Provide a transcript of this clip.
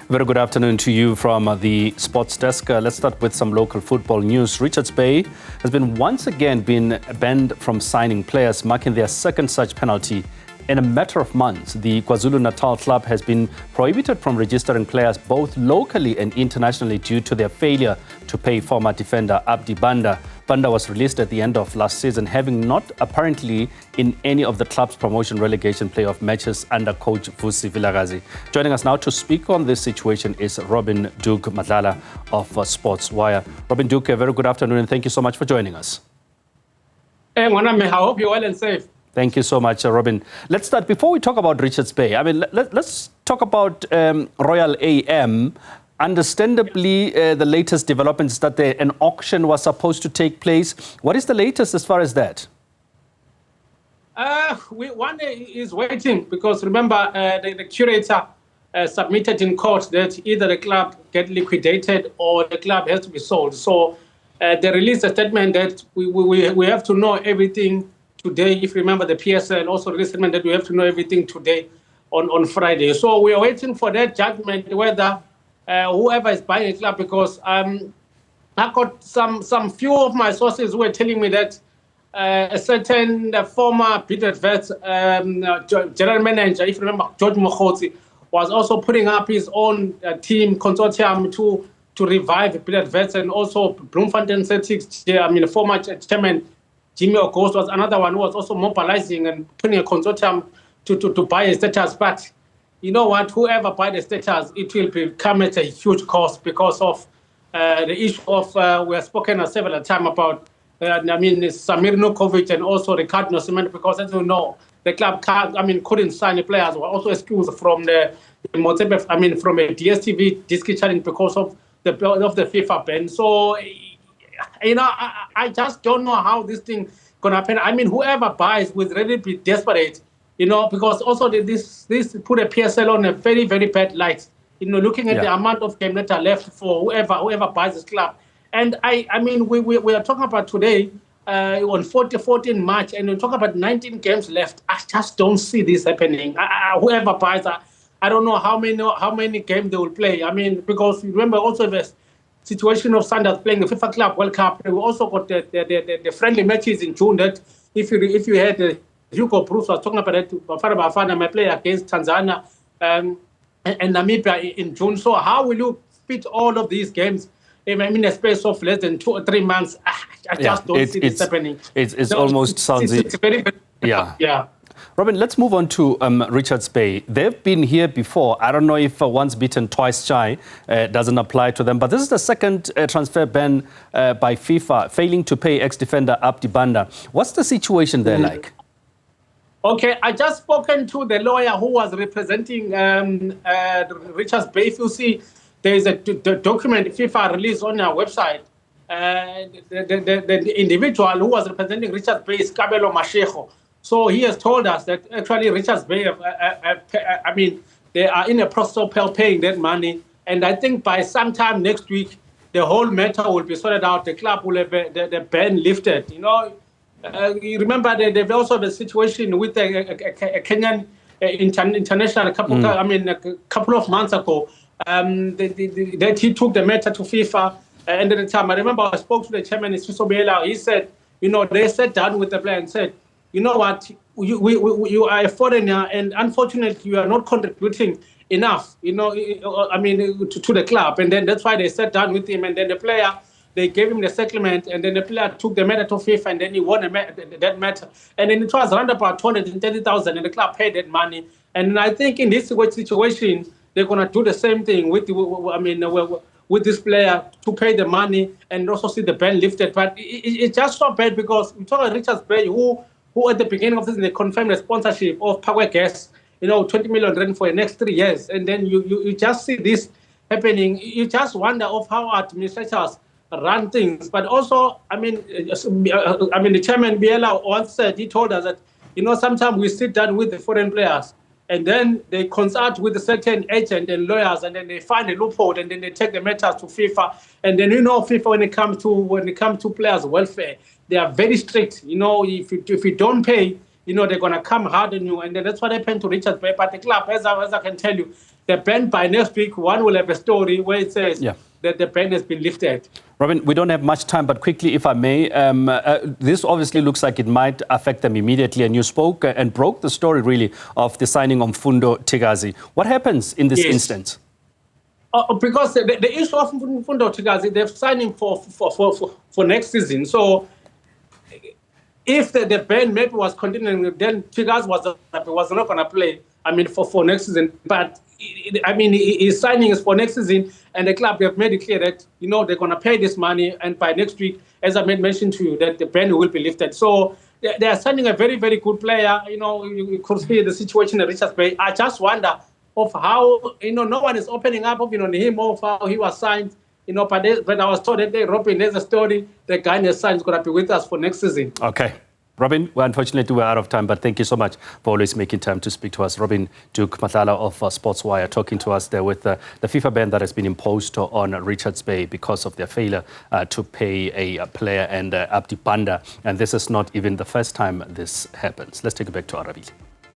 Very good afternoon to you from the sports desk. Let's start with some local football news. Richards Bay has once again been banned from signing players, marking their second such penalty in a matter of months. The KwaZulu-Natal club has been prohibited from registering players both locally and internationally due to their failure to pay former defender Abdi Banda. Banda was released at the end of last season, having not apparently in any of the club's promotion relegation playoff matches under coach Vusi Vilakazi. Joining us now to speak on this situation is Robin-Duke Madlala of Sportswire. Robin-Duke, a very good afternoon and thank you so much for joining us. Hey, I hope you're well and safe. Thank you so much, Robin. Let's start, before we talk about Richards Bay, let's talk about Royal AM. Understandably, the latest development is that an auction was supposed to take place. What is the latest as far as that? One is waiting because remember the curator submitted in court that either the club get liquidated or the club has to be sold. So they released a statement that we have to know everything today. If you remember, the PSL also released a statement that we have to know everything today on Friday. So we are waiting for that judgment whether whoever is buying a club, because I got some few of my sources who were telling me that a certain former Peter Vets general manager, if you remember, George Mokgotsi, was also putting up his own team consortium to revive Peter Vets, and also Bloemfontein Celtics, former chairman Jimmy August was another one who was also mobilizing and putting a consortium to buy a status. But you know what? Whoever buys the status, it will become at a huge cost because of the issue of we have spoken several times about Samir Nukovic and also Ricardo Nascimento, because as you know, the club couldn't sign the players. Were also excused from from a DStv disc challenge because of the FIFA ban. So I just don't know how this thing gonna happen. Whoever buys will really be desperate, because also this put a PSL on a very, very bad light. Looking at the amount of game that are left for whoever buys this club. And we are talking about today on 14 March, and we're talking about 19 games left. I just don't see this happening. Whoever buys, I don't know how many games they will play. Because remember also the situation of Sanders playing the FIFA Club World Cup. We also got the friendly matches in June. That if you had Hugo Bruce was talking about it, Bafana may play against Tanzania and Namibia in June. So how will you fit all of these games in a space of less than 2 or 3 months? I just don't see this happening. It's almost sounds... It's very, yeah. Robin, let's move on to Richards Bay. They've been here before. I don't know if once bitten, twice shy doesn't apply to them. But this is the second transfer ban by FIFA, failing to pay ex-defender Abdi Banda. What's the situation there like? Okay, I just spoken to the lawyer who was representing Richards Bay. If you see, there is a document FIFA released on our website. The individual who was representing Richards Bay is Kabelo Mashego. So he has told us that actually Richards Bay, they are in a process of paying that money. And I think by sometime next week, the whole matter will be sorted out. The club will have the ban lifted. You remember they've also the situation with a Kenyan international a couple of months ago. That he took the matter to FIFA. And at the time, I remember I spoke to the chairman, he said, they sat down with the player and said, you know what, you are a foreigner and unfortunately you are not contributing enough, to the club. And then that's why they sat down with him, and then the player, they gave him the settlement, and then the player took the matter to FIFA, and then he won that matter. And then it was around about 230,000, and the club paid that money. And I think in this situation, they're going to do the same thing with this player to pay the money and also see the ban lifted. But it's just so bad because we talk about Richards Bay, who at the beginning of this, they confirmed the sponsorship of Power Gas, 20 million rand for the next 3 years. And then you just see this happening. You just wonder of how administrators run things. But also, the chairman Biela once said, he told us that, sometimes we sit down with the foreign players and then they consult with a certain agent and lawyers, and then they find a loophole, and then they take the matters to FIFA. And then FIFA, when it comes to players' welfare, they are very strict. If you don't pay, they're gonna come hard on you, and then that's what happened to Richards Bay. But the club, as I can tell you, the ban by next week, one will have a story where it says Yeah. that the ban has been lifted. Robin, we don't have much time, but quickly, if I may, this obviously looks like it might affect them immediately. And you spoke and broke the story, really, of the signing of Mfundo Tigazi. What happens in this instance? Because the issue of Mfundo Tigazi, they've signed him for next season. So if the ban maybe was continuing, then Tigazi was not going to play, for next season. But his signing is for next season, and the club have made it clear that they're going to pay this money, and by next week, as I mentioned to you, that the ban will be lifted. So they are signing a very, very good player. You could see the situation at Richards Bay. I just wonder of how no one is opening up on him, of how he was signed. But I was told that Robin, there's a story. The guy in the sign is going to be with us for next season. Okay. Robin, unfortunately, we're out of time, but thank you so much for always making time to speak to us. Robin-Duke Madlala of Sportswire talking to us there with the FIFA ban that has been imposed on Richards Bay because of their failure to pay a player and Abdi Banda. And this is not even the first time this happens. Let's take it back to Arabile.